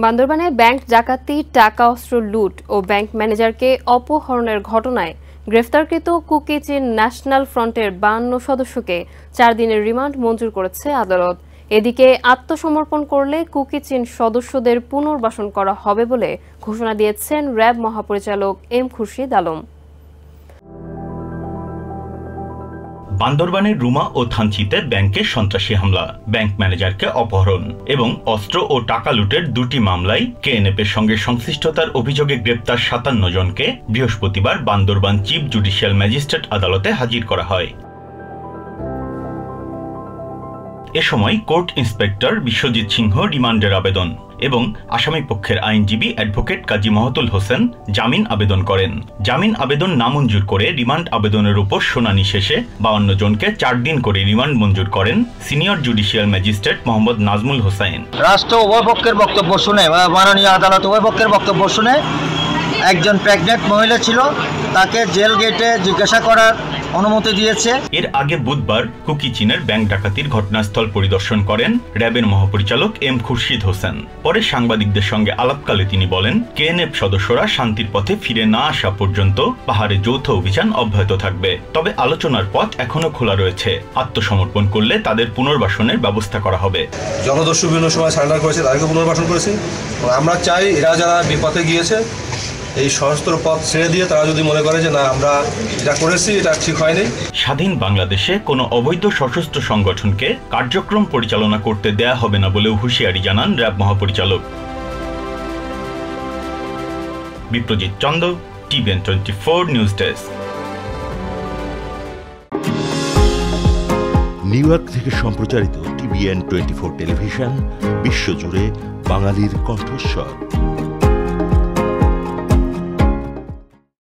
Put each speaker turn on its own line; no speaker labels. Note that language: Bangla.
বান্দরবানে ব্যাংক ডাকাতি, টাকা অস্ত্র লুট ও ব্যাংক ম্যানেজারকে অপহরণের ঘটনায় গ্রেফতারকৃত কুকি চিন ন্যাশনাল ফ্রন্টের 52 সদস্যকে 4 দিনের রিমান্ড মঞ্জুর করেছে আদালত। এদিকে আত্মসমর্পণ করলে কুকি চিন সদস্যদের পুনর্বাসন করা হবে বলে ঘোষণা দিয়েছেন র্যাব মহাপরিচালক এম খুরশিদ আলম।
বান্দরবানের রুমা ও থানচিতে ব্যাংকে সন্ত্রাসী হামলা, ব্যাংক ম্যানেজারকে অপহরণ এবং অস্ত্র ও টাকা লুটের 2টি মামলায় কেএনএফের সঙ্গে সংশ্লিষ্টতার অভিযোগে গ্রেপ্তার 57 জনকে বৃহস্পতিবার বান্দরবান চিফ জুডিশিয়াল ম্যাজিস্ট্রেট আদালতে হাজির করা হয়। এ সময় কোর্ট ইন্সপেক্টর বিশ্বজিৎ সিংহ রিমান্ডের আবেদন এবং আসামি পক্ষের আইনজীবী অ্যাডভোকেট কাজী মহতুল হোসেন জামিন আবেদন করেন। জামিন আবেদন নামঞ্জুর করে রিমান্ড আবেদনের উপর শুনানি শেষে 52 জনকে 4 দিন করে রিমান্ড মঞ্জুর করেন senior judicial magistrate Mohammad Nazmul Hossain.
রাষ্ট্র উভয় পক্ষের বক্তব্য শুনে মাননীয় আদালত উভয় পক্ষের বক্তব্য শুনে একজন প্রেগনেন্ট মহিলা ছিল, তাকে জেল গেটে জিজ্ঞাসা করার অনুমতি দিয়েছে।
এর আগে বুধবার কুকি চিনের ব্যাংক ডাকাতির ঘটনাস্থল পরিদর্শন করেন র্যাবের মহাপরিচালক এম খুরশিদ হোসেন। পরে সাংবাদিকদের সঙ্গে আলাপকালে তিনি বলেন, কেএনএফ সদস্যরা শান্তির পথে ফিরে না আসা পর্যন্ত পাহাড়ে যৌথ অভিযান অব্যাহত থাকবে, তবে আলোচনার পথ এখনো খোলা রয়েছে। আত্মসমর্পণ করলে তাদের পুনর্বাসনের ব্যবস্থা করা হবে।
জনদস্যু বিভিন্ন সময় সারেন্ডার করেছে, তাদেরকে পুনর্বাসন করেছি। আমরা চাই এরা যারা বিপথে গিয়েছে এই সশস্ত্র পথ ছেড়ে দিয়ে তারা যদি মনে করে যে না আমরা এটা করেছি এটা ঠিক হয়নি।
স্বাধীন বাংলাদেশে কোনো অবৈধ সশস্ত্র সংগঠনকে কার্যক্রম পরিচালনা করতে দেয়া হবে না বলেও হুঁশিয়ারি জানান র্যাব মহাপরিচালক। Biprojit Chanda, TVN 24 news desk.
New York থেকে সম্প্রচারিত টিভিএন 24 টেলিভিশন বিশ্বজুড়ে বাঙালির কণ্ঠস্বর।